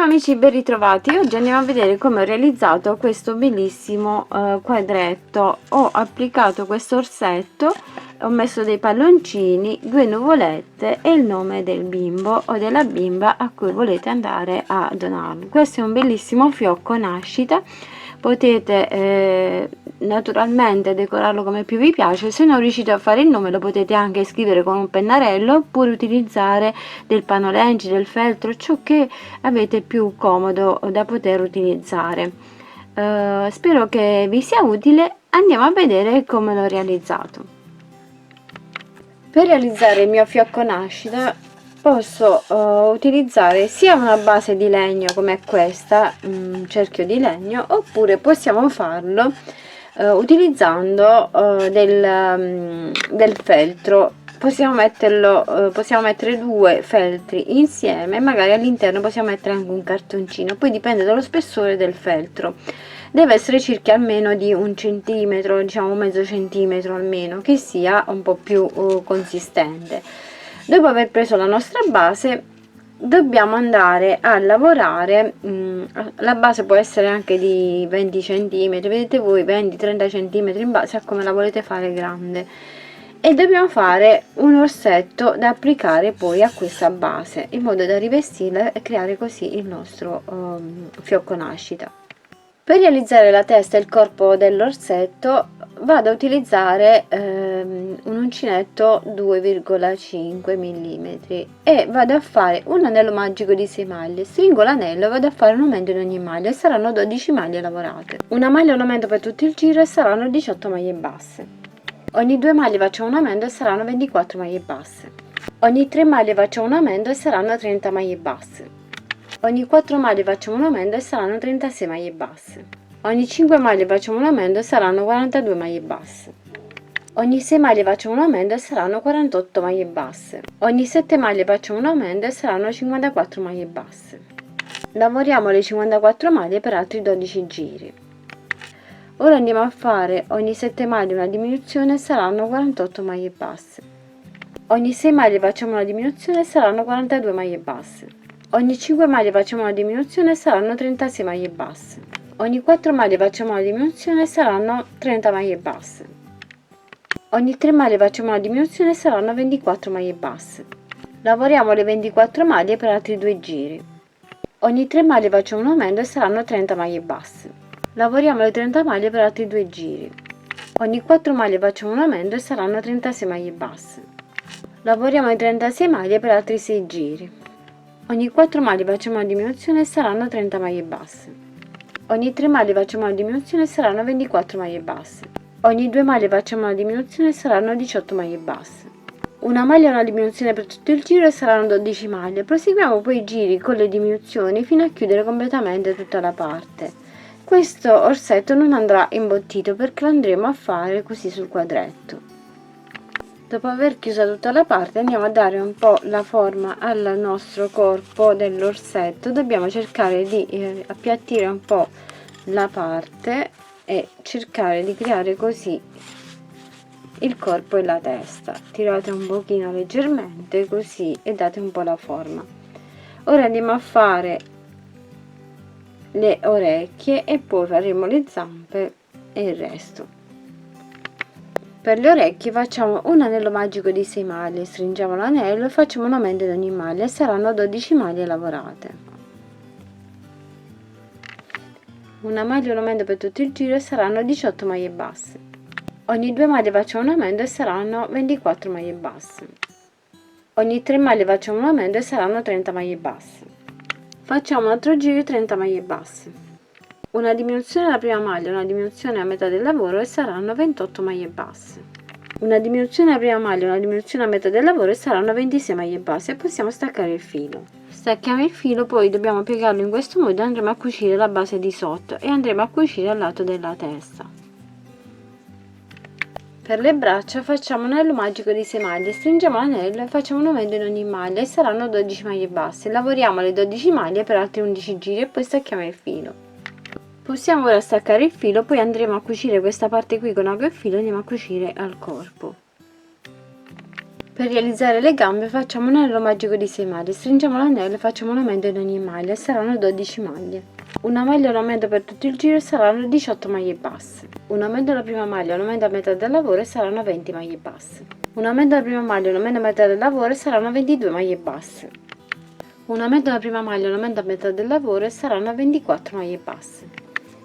amici, ben ritrovati. Oggi andiamo a vedere come ho realizzato questo bellissimo quadretto. Ho applicato questo orsetto, ho messo dei palloncini, due nuvolette e il nome del bimbo o della bimba a cui volete andare a donarlo. Questo è un bellissimo fiocco nascita. Potete naturalmente decorarlo come più vi piace. Se non riuscite a fare il nome lo potete anche scrivere con un pennarello oppure utilizzare del panolengi, del feltro, ciò che avete più comodo da poter utilizzare. Spero che vi sia utile. Andiamo a vedere come l'ho realizzato. Per realizzare il mio fiocco nascita posso utilizzare sia una base di legno come questa, un cerchio di legno, oppure possiamo farlo utilizzando del feltro. Possiamo mettere due feltri insieme, magari all'interno possiamo mettere anche un cartoncino, poi dipende dallo spessore del feltro. Deve essere circa almeno di 1 centimetro, diciamo mezzo centimetro almeno, che sia un po' più consistente. Dopo aver preso la nostra base dobbiamo andare a lavorare. La base può essere anche di 20 centimetri, vedete voi, 20-30 centimetri in base a come la volete fare grande, e dobbiamo fare un orsetto da applicare poi a questa base in modo da rivestirla e creare così il nostro fiocco nascita. Per realizzare la testa e il corpo dell'orsetto vado a utilizzare un uncinetto 2,5 mm e vado a fare un anello magico di 6 maglie. Stringo l'anello e vado a fare un aumento in ogni maglia e saranno 12 maglie lavorate. Una maglia un aumento per tutto il giro e saranno 18 maglie basse. Ogni 2 maglie facciamo un aumento e saranno 24 maglie basse. Ogni 3 maglie facciamo un aumento e saranno 30 maglie basse. Ogni 4 maglie facciamo un aumento e saranno 36 maglie basse. Ogni 5 maglie facciamo un aumento e saranno 42 maglie basse. Ogni 6 maglie facciamo un aumento e saranno 48 maglie basse. Ogni 7 maglie facciamo un aumento e saranno 54 maglie basse. Lavoriamo le 54 maglie per altri 12 giri. Ora andiamo a fare ogni 7 maglie una diminuzione e saranno 48 maglie basse. Ogni 6 maglie facciamo una diminuzione e saranno 42 maglie basse. Ogni 5 maglie facciamo una diminuzione e saranno 36 maglie basse. Ogni 4 maglie facciamo una diminuzione e saranno 30 maglie basse. Ogni 3 maglie facciamo una diminuzione e saranno 24 maglie basse. Lavoriamo le 24 maglie per altri 2 giri. Ogni 3 maglie facciamo un aumento e saranno 30 maglie basse. Lavoriamo le 30 maglie per altri 2 giri. Ogni 4 maglie facciamo un aumento e saranno 36 maglie basse. Lavoriamo le 36 maglie per altri 6 giri. Ogni 4 maglie facciamo una diminuzione e saranno 30 maglie basse. Ogni 3 maglie facciamo una diminuzione e saranno 24 maglie basse. Ogni 2 maglie facciamo una diminuzione e saranno 18 maglie basse. Una maglia e una diminuzione per tutto il giro e saranno 12 maglie. Proseguiamo poi i giri con le diminuzioni fino a chiudere completamente tutta la parte. Questo orsetto non andrà imbottito perché lo andremo a fare così sul quadretto. Dopo aver chiuso tutta la parte andiamo a dare un po' la forma al nostro corpo dell'orsetto. Dobbiamo cercare di appiattire un po' la parte e cercare di creare così il corpo e la testa. Tirate un pochino leggermente così e date un po' la forma. Ora andiamo a fare le orecchie e poi faremo le zampe e il resto. Per le orecchie facciamo un anello magico di 6 maglie, stringiamo l'anello e facciamo un aumento di ogni maglia e saranno 12 maglie lavorate. Una maglia e un aumento per tutto il giro e saranno 18 maglie basse. Ogni 2 maglie facciamo un aumento e saranno 24 maglie basse. Ogni 3 maglie facciamo un aumento e saranno 30 maglie basse. Facciamo un altro giro di 30 maglie basse. Una diminuzione alla prima maglia, una diminuzione a metà del lavoro e saranno 28 maglie basse. Una diminuzione alla prima maglia, una diminuzione a metà del lavoro e saranno 26 maglie basse e possiamo staccare il filo. Stacchiamo il filo, poi dobbiamo piegarlo in questo modo e andremo a cucire la base di sotto e andremo a cucire al lato della testa. Per le braccia facciamo un anello magico di 6 maglie, stringiamo l'anello e facciamo un aumento in ogni maglia e saranno 12 maglie basse. Lavoriamo le 12 maglie per altri 11 giri e poi stacchiamo il filo. Possiamo ora staccare il filo, poi andremo a cucire questa parte qui con ago e filo e andiamo a cucire al corpo. Per realizzare le gambe facciamo un anello magico di 6 maglie, stringiamo l'anello e facciamo una maglia in ogni maglia, saranno 12 maglie. Una maglia e una metà per tutto il giro saranno 18 maglie basse. Un aumento alla prima maglia e un aumento a metà del lavoro saranno 20 maglie basse. Un aumento alla prima maglia e un aumento a metà del lavoro saranno 22 maglie basse. Un aumento alla prima maglia e un aumento a metà del lavoro saranno 24 maglie basse.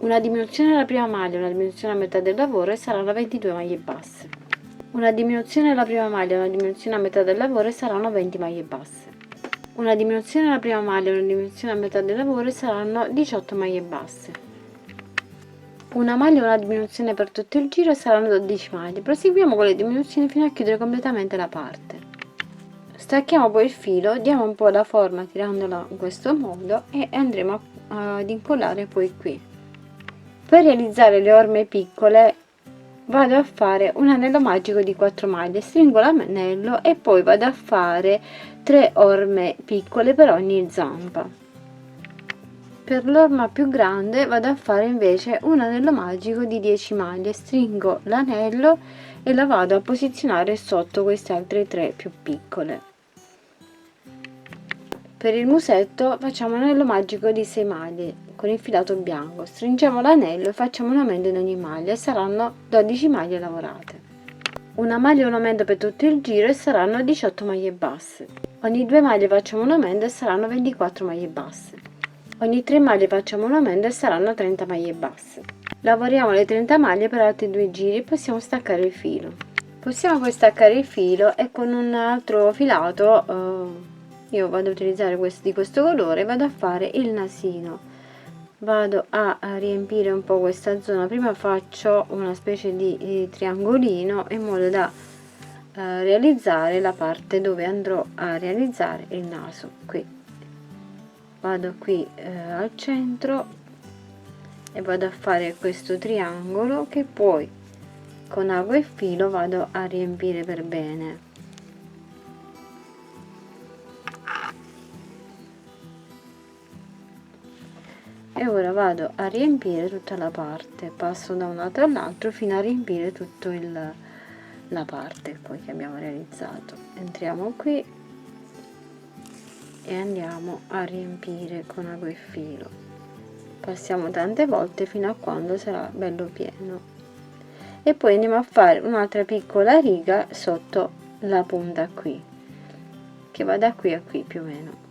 Una diminuzione alla prima maglia e una diminuzione a metà del lavoro saranno 22 maglie basse. Una diminuzione alla prima maglia e una diminuzione a metà del lavoro saranno 20 maglie basse. Una diminuzione alla prima maglia e una diminuzione a metà del lavoro saranno 18 maglie basse. Una maglia e una diminuzione per tutto il giro saranno 12 maglie. Proseguiamo con le diminuzioni fino a chiudere completamente la parte. Stacchiamo poi il filo, diamo un po' la forma tirandolo in questo modo e andremo ad incollare poi qui. Per realizzare le orme piccole vado a fare un anello magico di 4 maglie, stringo l'anello e poi vado a fare 3 orme piccole per ogni zampa. Per l'orma più grande vado a fare invece un anello magico di 10 maglie, stringo l'anello e la vado a posizionare sotto queste altre 3 più piccole. Per il musetto facciamo un anello magico di 6 maglie con il filato bianco, stringiamo l'anello e facciamo un aumento in ogni maglia e saranno 12 maglie lavorate. Una maglia e un aumento per tutto il giro e saranno 18 maglie basse. Ogni 2 maglie facciamo un aumento e saranno 24 maglie basse. Ogni 3 maglie facciamo un aumento e saranno 30 maglie basse. Lavoriamo le 30 maglie per altri 2 giri e possiamo staccare il filo. Possiamo poi staccare il filo e con un altro filato io vado a utilizzare questo di questo colore, vado a fare il nasino, vado a riempire un po' questa zona, prima faccio una specie di triangolino in modo da realizzare la parte dove andrò a realizzare il naso. Qui vado qui al centro e vado a fare questo triangolo che poi con ago e filo vado a riempire per bene. E ora vado a riempire tutta la parte, passo da un lato all'altro fino a riempire tutta la parte poi che abbiamo realizzato. Entriamo qui e andiamo a riempire con ago e filo, passiamo tante volte fino a quando sarà bello pieno e poi andiamo a fare un'altra piccola riga sotto la punta qui che va da qui a qui più o meno.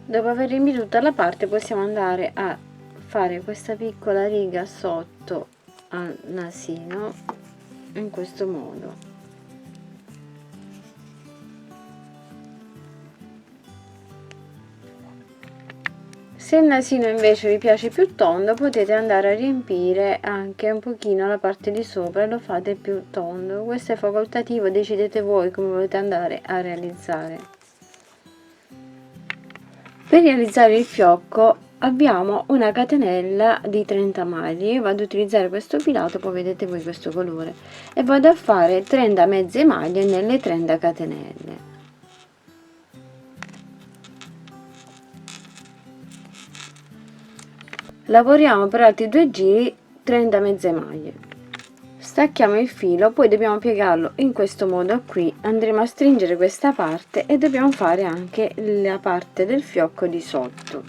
Dopo aver riempito tutta la parte possiamo andare a fare questa piccola riga sotto al nasino in questo modo. Se il nasino invece vi piace più tondo potete andare a riempire anche un pochino la parte di sopra e lo fate più tondo. Questo è facoltativo, decidete voi come volete andare a realizzare. Per realizzare il fiocco abbiamo una catenella di 30 maglie, io vado ad utilizzare questo filato, poi vedete voi questo colore, e vado a fare 30 mezze maglie nelle 30 catenelle. Lavoriamo per altri 2 giri 30 mezze maglie. Stacchiamo il filo, poi dobbiamo piegarlo in questo modo qui, andremo a stringere questa parte e dobbiamo fare anche la parte del fiocco di sotto.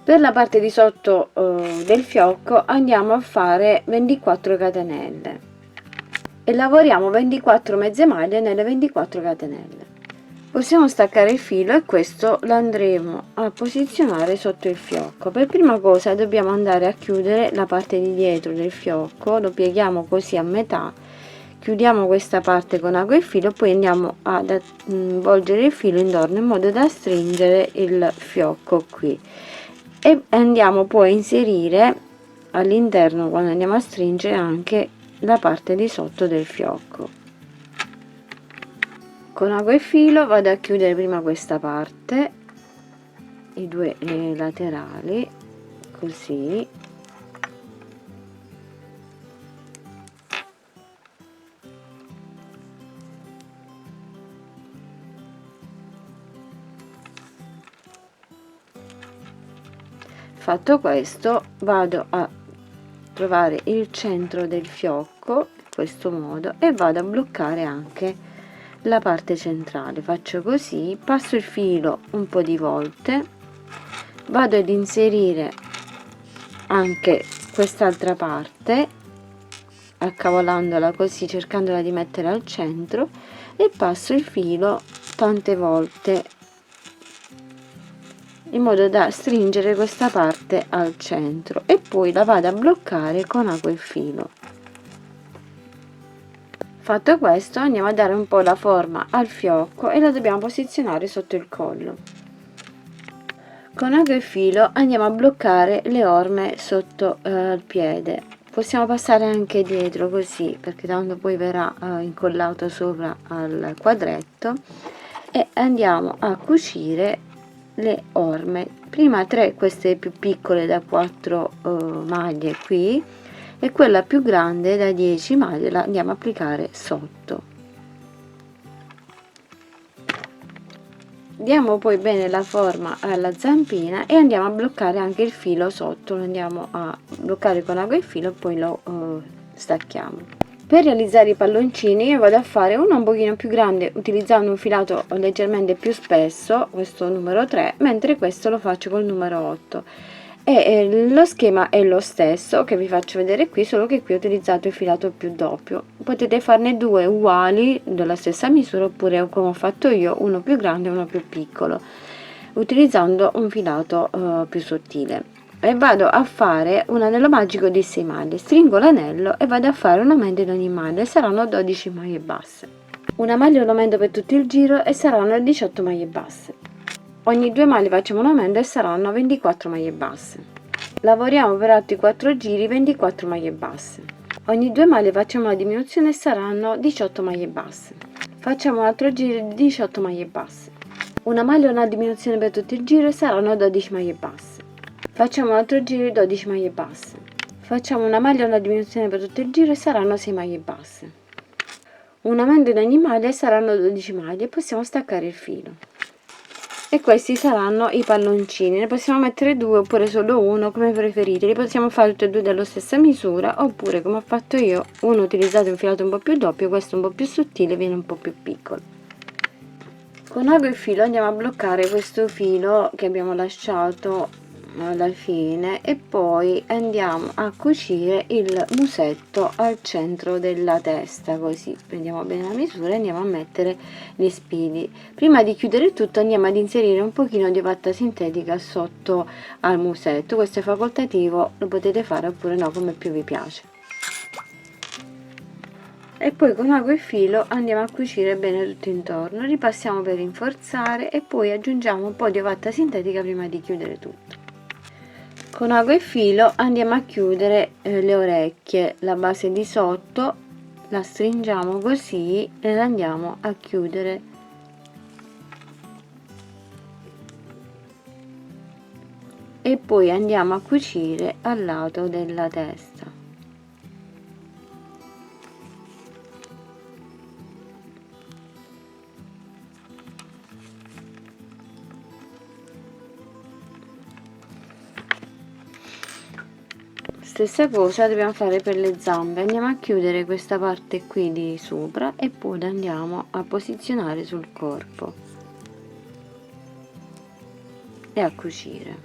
Per la parte di sotto del fiocco andiamo a fare 24 catenelle e lavoriamo 24 mezze maglie nelle 24 catenelle. Possiamo staccare il filo e questo lo andremo a posizionare sotto il fiocco. Per prima cosa dobbiamo andare a chiudere la parte di dietro del fiocco, lo pieghiamo così a metà, chiudiamo questa parte con ago e filo, poi andiamo ad avvolgere il filo intorno in modo da stringere il fiocco qui e andiamo poi a inserire all'interno, quando andiamo a stringere, anche la parte di sotto del fiocco. Con ago e filo vado a chiudere prima questa parte, i due laterali, così. Fatto questo vado a trovare il centro del fiocco, questo modo e vado a bloccare anche la parte centrale. Faccio così, passo il filo un po' di volte, vado ad inserire anche quest'altra parte accavolandola così, cercandola di mettere al centro, e passo il filo tante volte in modo da stringere questa parte al centro e poi la vado a bloccare con ago e filo. Fatto questo, andiamo a dare un po' la forma al fiocco e la dobbiamo posizionare sotto il collo. Con ago e filo andiamo a bloccare le orme sotto il piede. Possiamo passare anche dietro così, perché tanto poi verrà incollato sopra al quadretto, e andiamo a cucire le orme. Prima 3, queste più piccole da 4 maglie qui, e quella più grande da 10 maglie la andiamo a applicare sotto. Diamo poi bene la forma alla zampina e andiamo a bloccare anche il filo sotto, lo andiamo a bloccare con ago e filo e poi lo stacchiamo. Per realizzare i palloncini io vado a fare uno un pochino più grande utilizzando un filato leggermente più spesso, questo numero 3, mentre questo lo faccio col numero 8. E lo schema è lo stesso che vi faccio vedere qui, solo che qui ho utilizzato il filato più doppio. Potete farne due uguali della stessa misura, oppure come ho fatto io, uno più grande e uno più piccolo, utilizzando un filato più sottile. E vado a fare un anello magico di 6 maglie, stringo l'anello e vado a fare un aumento di ogni maglia, saranno 12 maglie basse. Una maglia un aumento per tutto il giro e saranno 18 maglie basse. Ogni 2 maglie facciamo un aumento e saranno 24 maglie basse. Lavoriamo per altri 4 giri, 24 maglie basse. Ogni 2 maglie facciamo una diminuzione e saranno 18 maglie basse. Facciamo un altro giro di 18 maglie basse. Una maglia e una diminuzione per tutto il giro e saranno 12 maglie basse. Facciamo un altro giro di 12 maglie basse. Facciamo una maglia e una diminuzione per tutto il giro e saranno 6 maglie basse. Un aumento in ogni maglia e saranno 12 maglie e possiamo staccare il filo. E questi saranno i palloncini, ne possiamo mettere 2 oppure solo uno, come preferite. Li possiamo fare tutti e 2 della stessa misura, oppure come ho fatto io, uno utilizzate un filato un po' più doppio, questo un po' più sottile, viene un po' più piccolo. Con ago e filo andiamo a bloccare questo filo che abbiamo lasciato alla fine e poi andiamo a cucire il musetto al centro della testa, così prendiamo bene la misura e andiamo a mettere gli spidi. Prima di chiudere tutto andiamo ad inserire un pochino di vatta sintetica sotto al musetto, questo è facoltativo, lo potete fare oppure no, come più vi piace. E poi con ago e filo andiamo a cucire bene tutto intorno, ripassiamo per rinforzare e poi aggiungiamo un po' di vatta sintetica prima di chiudere tutto. Con ago e filo andiamo a chiudere le orecchie, la base di sotto la stringiamo così e la andiamo a chiudere e poi andiamo a cucire al lato della testa. Stessa cosa dobbiamo fare per le zampe, andiamo a chiudere questa parte qui di sopra e poi la andiamo a posizionare sul corpo e a cucire.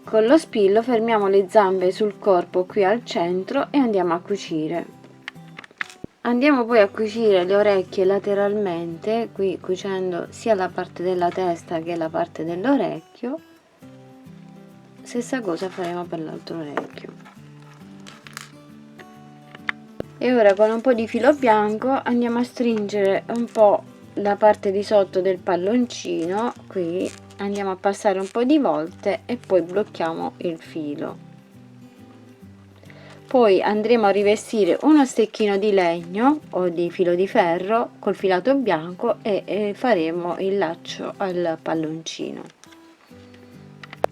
Con lo spillo fermiamo le zampe sul corpo qui al centro e andiamo a cucire. Andiamo poi a cucire le orecchie lateralmente, qui cucendo sia la parte della testa che la parte dell'orecchio. Stessa cosa faremo per l'altro orecchio. E ora con un po' di filo bianco andiamo a stringere un po' la parte di sotto del palloncino, qui andiamo a passare un po' di volte e poi blocchiamo il filo. Poi andremo a rivestire uno stecchino di legno o di filo di ferro col filato bianco e faremo il laccio al palloncino.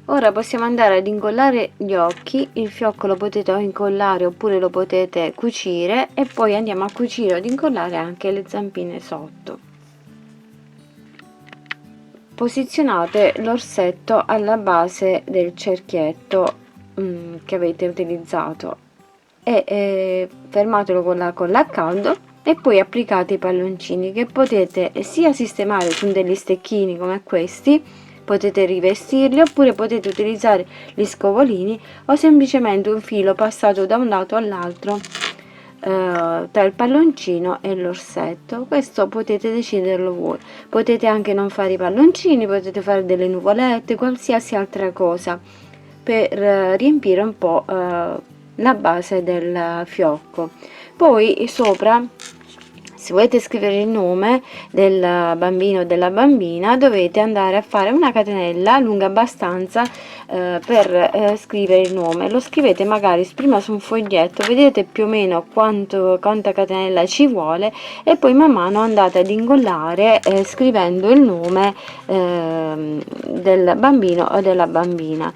Ora possiamo andare ad incollare gli occhi, il fiocco lo potete o incollare oppure lo potete cucire e poi andiamo a cucire o ad incollare anche le zampine sotto. Posizionate l'orsetto alla base del cerchietto che avete utilizzato e fermatelo con la colla a caldo e poi applicate i palloncini, che potete sia sistemare su degli stecchini come questi, potete rivestirli, oppure potete utilizzare gli scovolini o semplicemente un filo passato da un lato all'altro tra il palloncino e l'orsetto. Questo potete deciderlo voi. Potete anche non fare i palloncini, potete fare delle nuvolette, qualsiasi altra cosa per riempire un po' la base del fiocco. Poi sopra, se volete scrivere il nome del bambino o della bambina, dovete andare a fare una catenella lunga abbastanza per scrivere il nome. Lo scrivete magari prima su un foglietto, vedete più o meno quanta catenella ci vuole, e poi man mano andate ad ingollare scrivendo il nome del bambino o della bambina.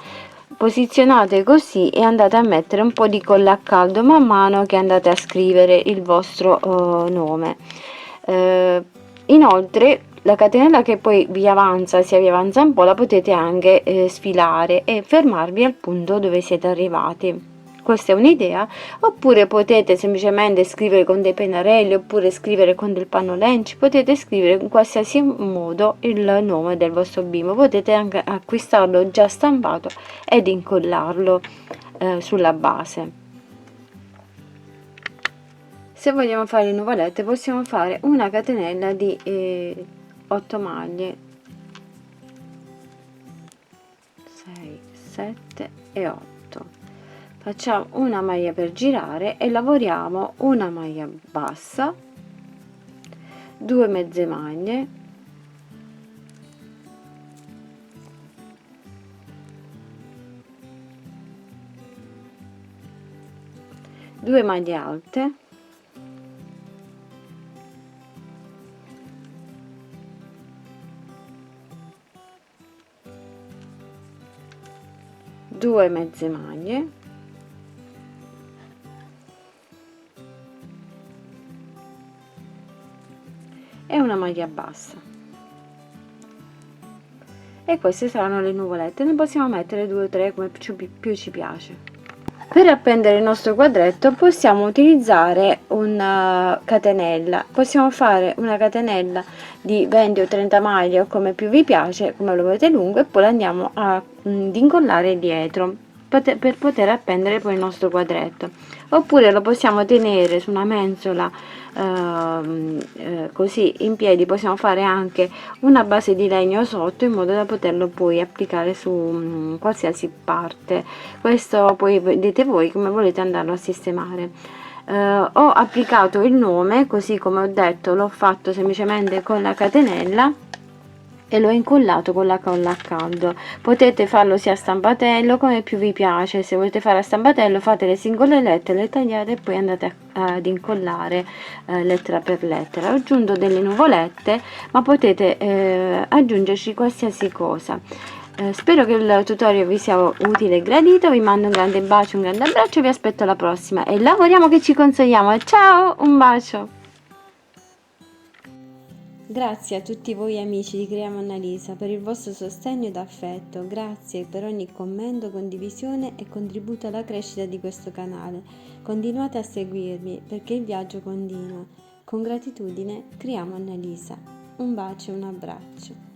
Posizionate così e andate a mettere un po' di colla a caldo man mano che andate a scrivere il vostro nome. Inoltre la catenella che poi vi avanza, se vi avanza un po', la potete anche sfilare e fermarvi al punto dove siete arrivati. Questa è un'idea. Oppure potete semplicemente scrivere con dei pennarelli, oppure scrivere con del pannolenci, potete scrivere in qualsiasi modo il nome del vostro bimbo. Potete anche acquistarlo già stampato ed incollarlo sulla base. Se vogliamo fare le nuvolette possiamo fare una catenella di 8 maglie, 6, 7 e 8. Facciamo una maglia per girare e lavoriamo una maglia bassa, 2 mezze maglie, due maglie alte, due mezze maglie, e una maglia bassa. E queste saranno le nuvolette. Ne possiamo mettere 2 o 3 come più ci piace. Per appendere il nostro quadretto possiamo utilizzare una catenella. Possiamo fare una catenella di 20 o 30 maglie o come più vi piace, come lo volete lungo, e poi la andiamo ad incollare dietro per poter appendere poi il nostro quadretto. Oppure lo possiamo tenere su una mensola così in piedi. Possiamo fare anche una base di legno sotto in modo da poterlo poi applicare su qualsiasi parte. Questo poi vedete voi come volete andarlo a sistemare. Ho applicato il nome, così come ho detto, l'ho fatto semplicemente con la catenella e l'ho incollato con la colla a caldo. Potete farlo sia a stampatello come più vi piace. Se volete fare a stampatello fate le singole lettere, le tagliate e poi andate ad incollare lettera per lettera. Ho aggiunto delle nuvolette, ma potete aggiungerci qualsiasi cosa. Spero che il tutorial vi sia utile e gradito. Vi mando un grande bacio, un grande abbraccio, vi aspetto alla prossima e lavoriamo che ci consoliamo. Ciao, un bacio. Grazie a tutti voi amici di Creiamo Annalisa per il vostro sostegno ed affetto. Grazie per ogni commento, condivisione e contributo alla crescita di questo canale. Continuate a seguirmi perché il viaggio continua. Con gratitudine, Creiamo Annalisa. Un bacio e un abbraccio.